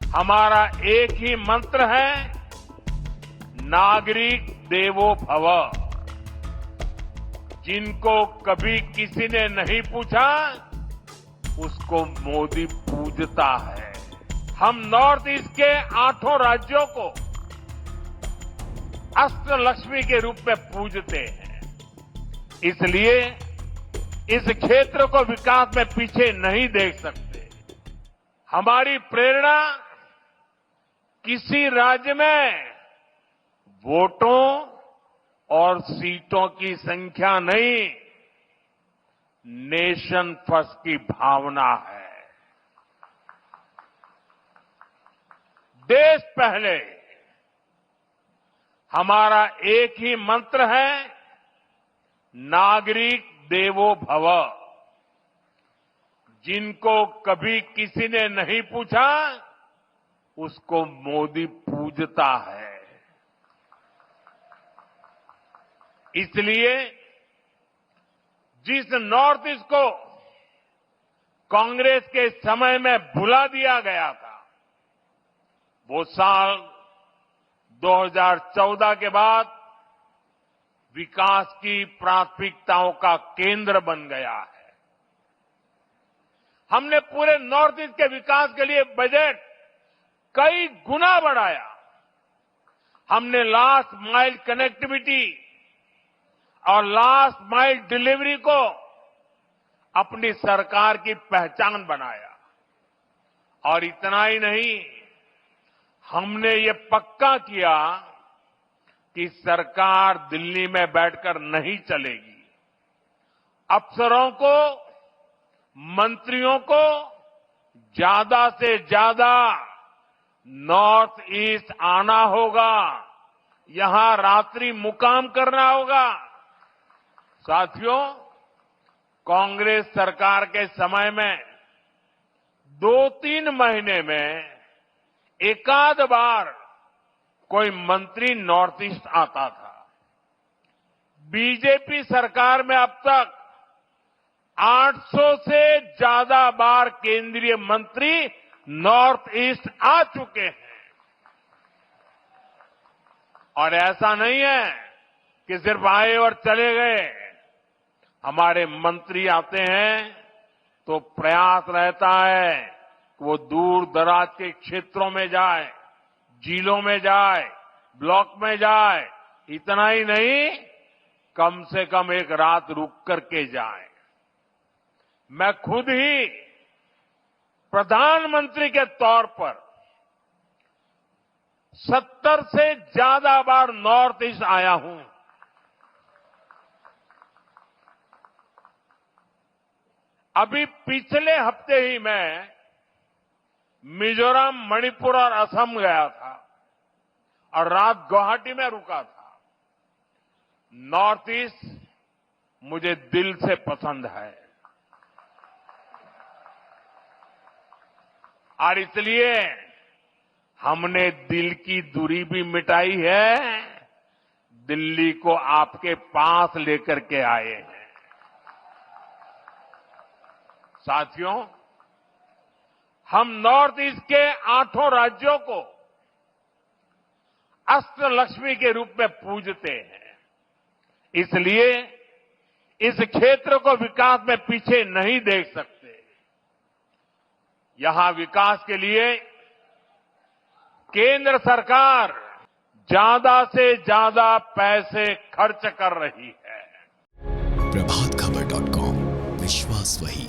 हमारा एक ही मंत्र है, नागरिक देवो भव। जिनको कभी किसी ने नहीं पूछा, उसको मोदी पूजता है। हम नॉर्थ ईस्ट के 8 राज्यों को अष्टलक्ष्मी के रूप में पूजते हैं। इसलिए इस क्षेत्र को विकास में पीछे नहीं देख सकते। हमारी प्रेरणा किसी राज्य में वोटों और सीटों की संख्या नहीं, नेशन फर्स्ट की भावना है। देश पहले हमारा एक ही मंत्र है, नागरिक देवो भव। जिनको कभी किसी ने नहीं पूछा, उसको मोदी पूजता है। इसलिए जिस नॉर्थ ईस्ट को कांग्रेस के समय में भुला दिया गया था, वो साल 2014 के बाद विकास की प्राथमिकताओं का केंद्र बन गया है। हमने पूरे नॉर्थ ईस्ट के विकास के लिए बजट कई गुना बढ़ाया। हमने लास्ट माइल कनेक्टिविटी और लास्ट माइल डिलीवरी को अपनी सरकार की पहचान बनाया। और इतना ही नहीं, हमने ये पक्का किया कि सरकार दिल्ली में बैठकर नहीं चलेगी। अफसरों को, मंत्रियों को ज्यादा से ज्यादा नॉर्थ ईस्ट आना होगा, यहां रात्रि मुकाम करना होगा। साथियों, कांग्रेस सरकार के समय में 2-3 महीने में एकाध बार कोई मंत्री नॉर्थ ईस्ट आता था। बीजेपी सरकार में अब तक 800 से ज्यादा बार केंद्रीय मंत्री नॉर्थ ईस्ट आ चुके हैं। और ऐसा नहीं है कि सिर्फ आए और चले गए। हमारे मंत्री आते हैं तो प्रयास रहता है कि वो दूर दराज के क्षेत्रों में जाए, जिलों में जाए, ब्लॉक में जाए। इतना ही नहीं, कम से कम एक रात रुक करके जाए। मैं खुद ही प्रधानमंत्री के तौर पर 70 से ज्यादा बार नॉर्थ ईस्ट आया हूं। अभी पिछले हफ्ते ही मैं मिजोरम, मणिपुर और असम गया था और रात गुवाहाटी में रुका था। नॉर्थ ईस्ट मुझे दिल से पसंद है और इसलिए हमने दिल की दूरी भी मिटाई है, दिल्ली को आपके पास लेकर के आए हैं। साथियों, हम नॉर्थ ईस्ट के 8 राज्यों को अष्टलक्ष्मी के रूप में पूजते हैं। इसलिए इस क्षेत्र को विकास में पीछे नहीं देख सकते। यहां विकास के लिए केंद्र सरकार ज्यादा से ज्यादा पैसे खर्च कर रही है। प्रभातखबर.com, विश्वास वही।